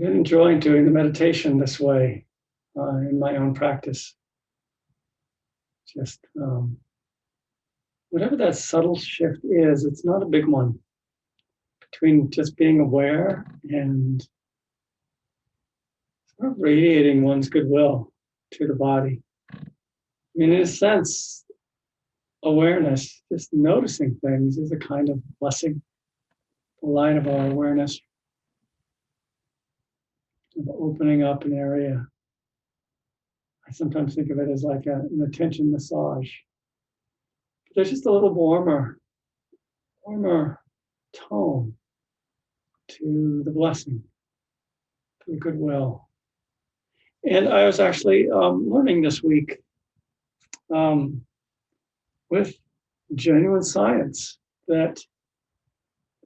been enjoying doing the meditation this way in my own practice. Just whatever that subtle shift is, it's not a big one between just being aware and sort of radiating one's goodwill to the body. I mean, in a sense, awareness, just noticing things, is a kind of blessing, the light of our awareness, of opening up an area. I sometimes think of it as like an attention massage. There's just a little warmer tone to the blessing, to the goodwill. And I was actually learning this week with genuine science that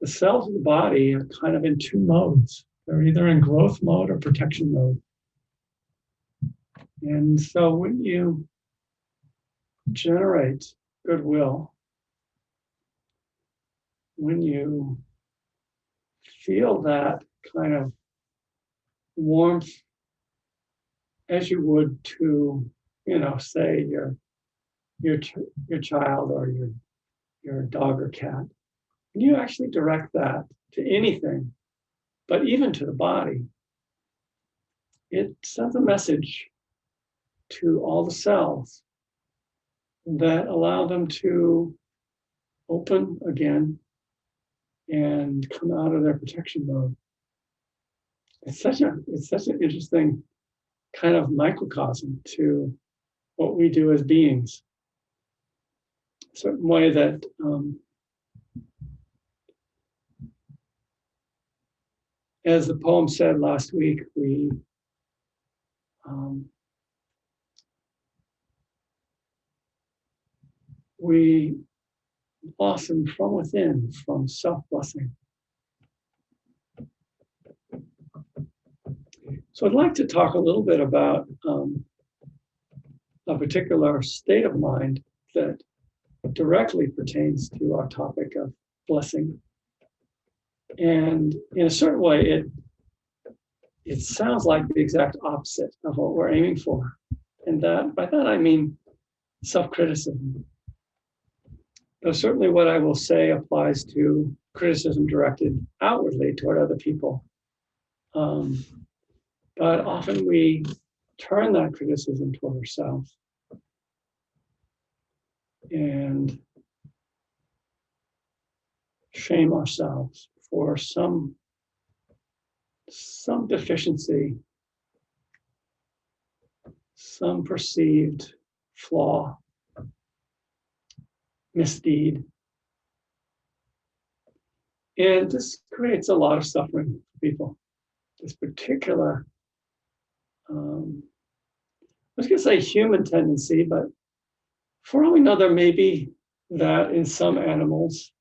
the cells of the body are kind of in two modes. They're either in growth mode or protection mode. And so when you generate goodwill, when you feel that kind of warmth as you would to, say your child or your dog or cat, and you actually direct that to anything, but even to the body, it sends a message to all the cells that allow them to open again and come out of their protection mode. It's such an interesting kind of microcosm to what we do as beings. A certain way that as the poem said last week, we blossom from within, from self-blessing. So I'd like to talk a little bit about a particular state of mind that directly pertains to our topic of blessing. And in a certain way, it sounds like the exact opposite of what we're aiming for. And by that I mean self-criticism. Though certainly what I will say applies to criticism directed outwardly toward other people. But often we turn that criticism toward ourselves and shame ourselves for some deficiency, some perceived flaw, misdeed. And this creates a lot of suffering for people. This particular, I was going to say human tendency, but for all we know, there may be that in some animals.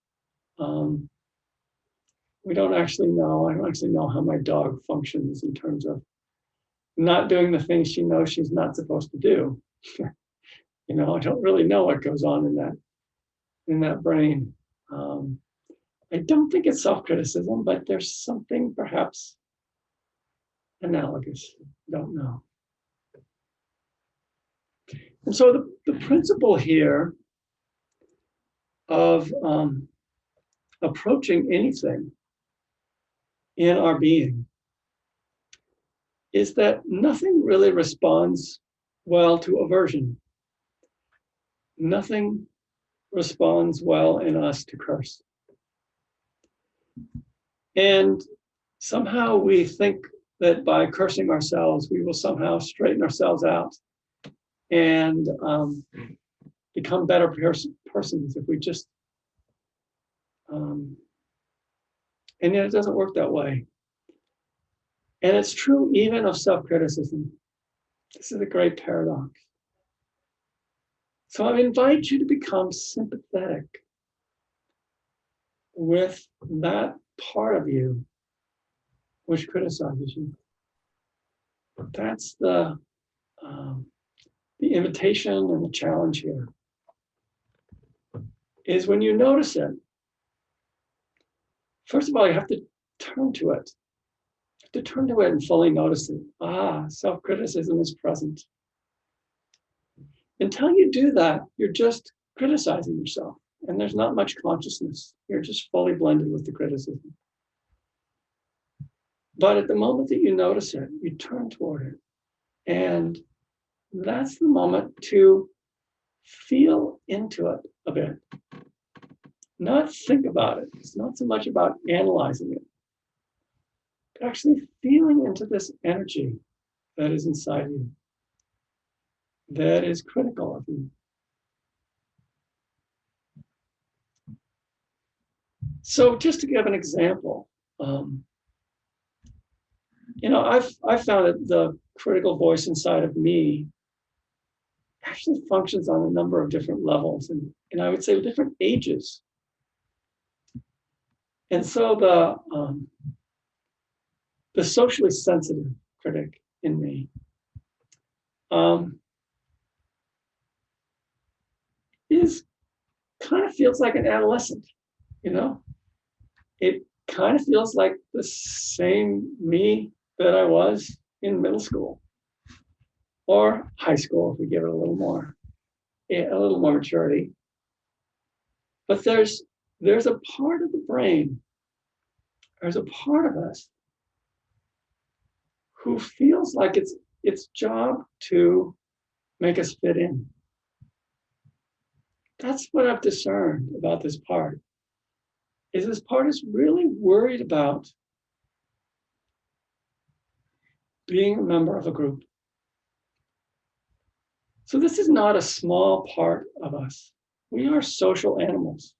We don't actually know. I don't actually know how my dog functions in terms of not doing the things she knows she's not supposed to do. I don't really know what goes on in that brain. I don't think it's self-criticism, but there's something perhaps analogous. Don't know. And so the principle here of approaching anything in our being is that nothing really responds well to aversion. Nothing responds well in us to curse. And somehow we think that by cursing ourselves, we will somehow straighten ourselves out and become better persons if we just, and yet it doesn't work that way. And it's true even of self-criticism. This is a great paradox. So I invite you to become sympathetic with that part of you which criticizes you. That's the invitation and the challenge here, is when you notice it, first of all, you have to turn to it. to turn to it and fully notice it. Self-criticism is present. Until you do that, you're just criticizing yourself, and there's not much consciousness. You're just fully blended with the criticism. But at the moment that you notice it, you turn toward it. And that's the moment to feel into it a bit. Not think about it. It's not so much about analyzing it, but actually feeling into this energy that is inside you, that is critical of you. So just to give an example, I've found that the critical voice inside of me actually functions on a number of different levels, and I would say different ages. And so the socially sensitive critic in me is kind of feels like an adolescent, It kind of feels like the same me that I was in middle school or high school, if we give it a little more maturity. But there's a part of the brain, there's a part of us who feels like it's its job to make us fit in. That's what I've discerned about this part. This part is really worried about being a member of a group. So this is not a small part of us. We are social animals,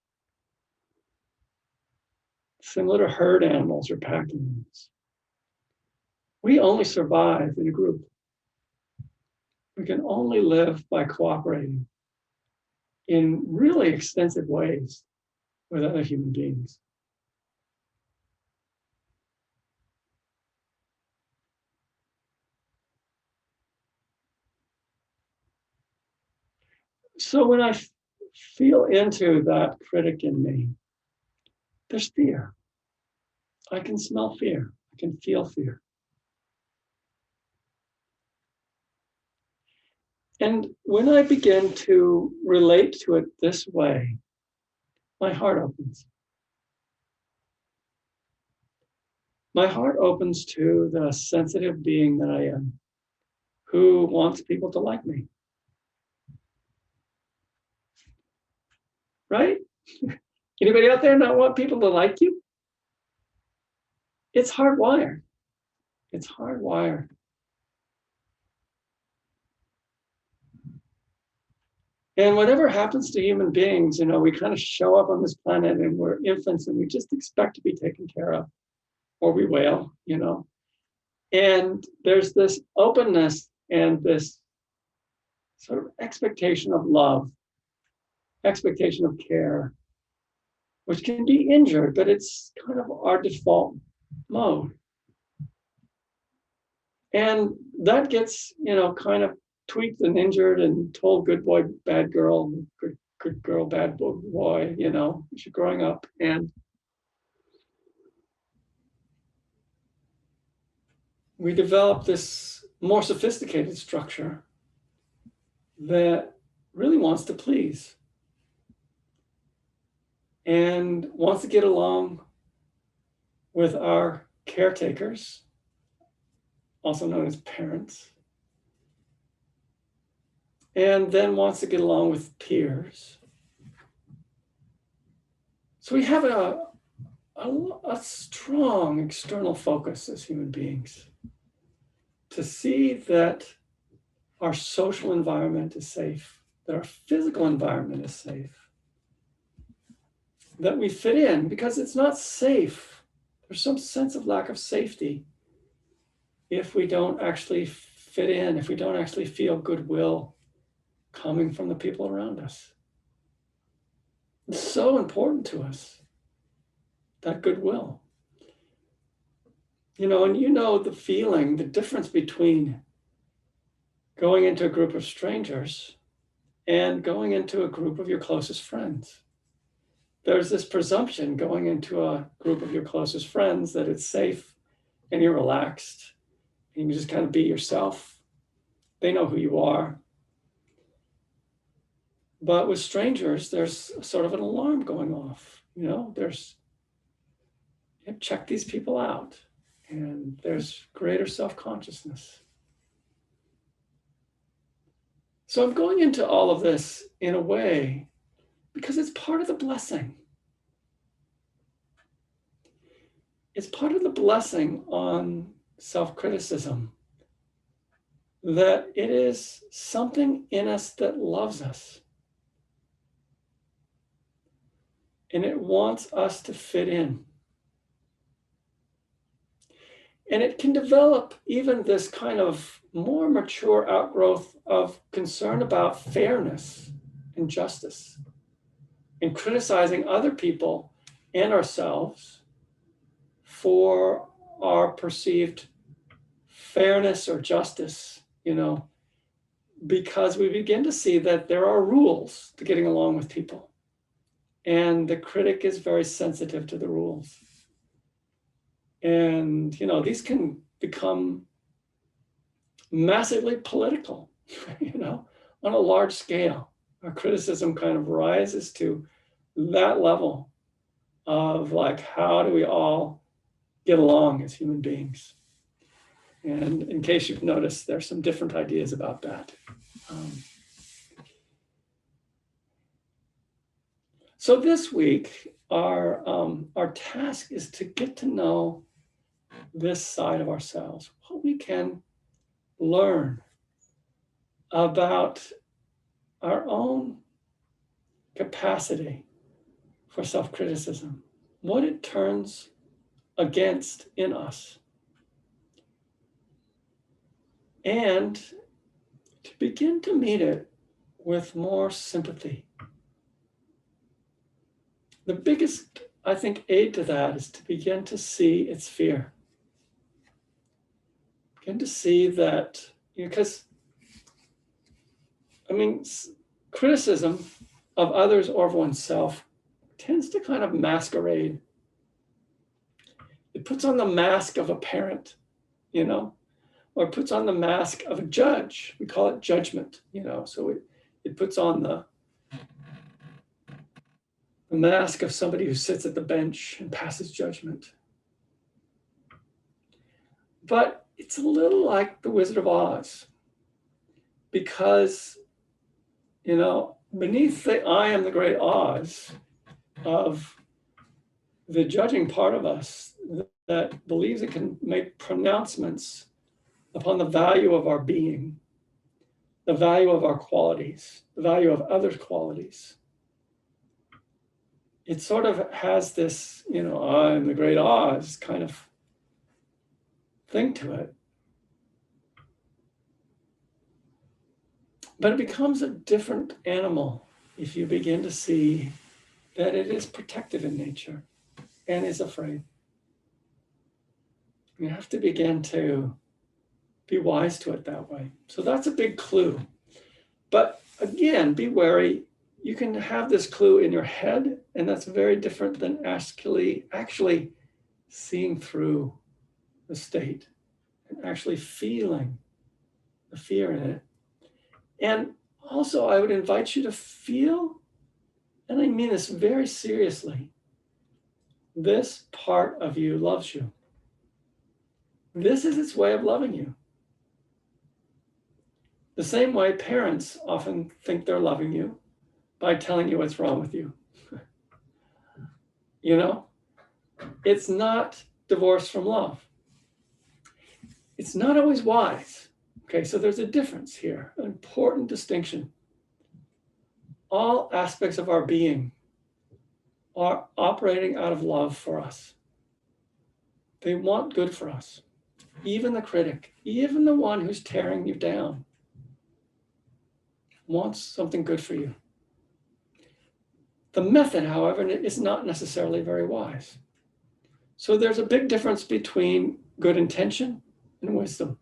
similar to herd animals or pack animals. We only survive in a group. We can only live by cooperating in really extensive ways with other human beings. So when I feel into that critic in me, there's fear. I can smell fear. I can feel fear. And when I begin to relate to it this way, my heart opens. My heart opens to the sensitive being that I am, who wants people to like me. Right? Anybody out there not want people to like you? It's hardwired. It's hardwired. And whatever happens to human beings, we kind of show up on this planet and we're infants and we just expect to be taken care of, or we wail, And there's this openness and this sort of expectation of love, expectation of care, which can be injured, but it's kind of our default mode. And that gets, kind of tweaked and injured and told good boy, bad girl, good girl, bad boy, as you're growing up. And we develop this more sophisticated structure that really wants to please and wants to get along with our caretakers, also known as parents, and then wants to get along with peers. So we have a strong external focus as human beings to see that our social environment is safe, that our physical environment is safe, that we fit in, because it's not safe. There's some sense of lack of safety if we don't actually fit in, if we don't actually feel goodwill coming from the people around us. It's so important to us, that goodwill. And the feeling, the difference between going into a group of strangers and going into a group of your closest friends. There's this presumption going into a group of your closest friends that it's safe and you're relaxed and you just kind of be yourself. They know who you are. But with strangers, there's sort of an alarm going off. Check these people out, and there's greater self-consciousness. So I'm going into all of this in a way because it's part of the blessing. It's part of the blessing on self-criticism, that it is something in us that loves us. And it wants us to fit in. And it can develop even this kind of more mature outgrowth of concern about fairness and justice, and criticizing other people and ourselves for our perceived fairness or justice, because we begin to see that there are rules to getting along with people. And the critic is very sensitive to the rules. And, these can become massively political, on a large scale. Our criticism kind of rises to that level of like, how do we all get along as human beings? And in case you've noticed, there's some different ideas about that. So this week, our task is to get to know this side of ourselves, what we can learn about our own capacity for self-criticism, what it turns against in us, and to begin to meet it with more sympathy. The biggest, I think, aid to that is to begin to see its fear. Begin to see that, because, criticism of others or of oneself tends to kind of masquerade. It puts on the mask of a parent, or puts on the mask of a judge. We call it judgment, so it puts on the mask of somebody who sits at the bench and passes judgment. But it's a little like the Wizard of Oz, because, beneath the I am the great Oz of the judging part of us that believes it can make pronouncements upon the value of our being, the value of our qualities, the value of others' qualities. It sort of has this, I'm the great Oz kind of thing to it. But it becomes a different animal if you begin to see that it is protective in nature and is afraid. You have to begin to be wise to it that way. So that's a big clue. But again, be wary. You can have this clue in your head, and that's very different than actually seeing through the state and actually feeling the fear in it. And also, I would invite you to feel, and I mean this very seriously, this part of you loves you. This is its way of loving you. The same way parents often think they're loving you by telling you what's wrong with you. It's not divorced from love. It's not always wise. Okay, so there's a difference here, an important distinction. All aspects of our being are operating out of love for us. They want good for us. Even the critic, even the one who's tearing you down, wants something good for you. The method, however, is not necessarily very wise. So there's a big difference between good intention and wisdom.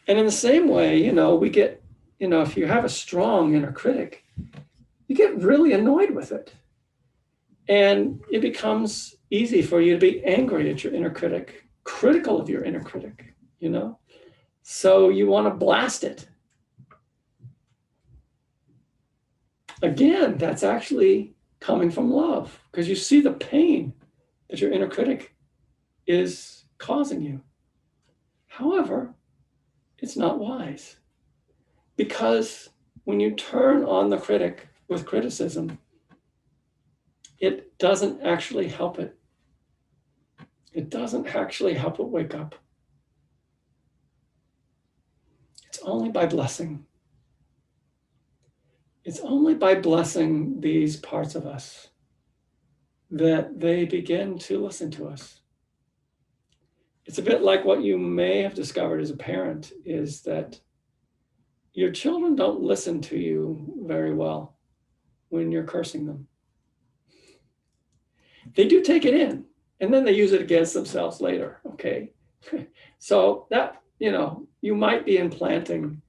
And in the same way, we get, if you have a strong inner critic, you get really annoyed with it. And it becomes easy for you to be angry at your inner critic, critical of your inner critic, So you want to blast it. Again, that's actually coming from love, because you see the pain that your inner critic is causing you. However, it's not wise, because when you turn on the critic with criticism, it doesn't actually help it. It doesn't actually help it wake up. It's only by blessing. It's only by blessing these parts of us that they begin to listen to us. It's a bit like what you may have discovered as a parent, is that your children don't listen to you very well when you're cursing them. They do take it in, and then they use it against themselves later, okay? So that, you might be implanting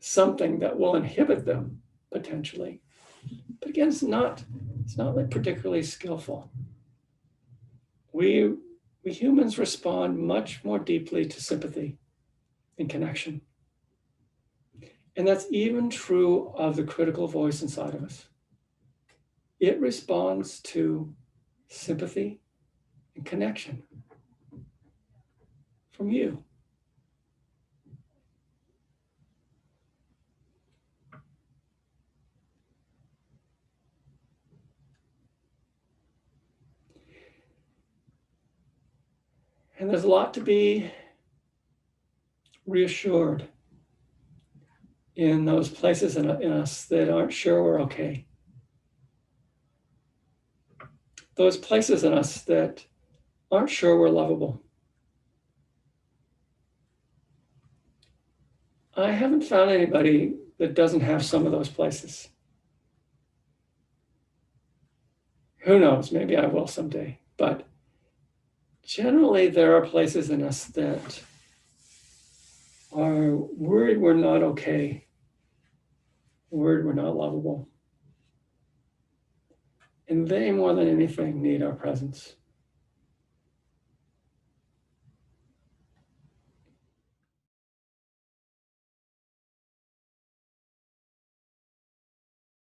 something that will inhibit them potentially. But again, it's not like particularly skillful. We humans respond much more deeply to sympathy and connection. And that's even true of the critical voice inside of us. It responds to sympathy and connection from you. And there's a lot to be reassured in those places in us that aren't sure we're okay. Those places in us that aren't sure we're lovable. I haven't found anybody that doesn't have some of those places. Who knows, maybe I will someday. But generally, there are places in us that are worried we're not okay, worried we're not lovable. And they, more than anything, need our presence.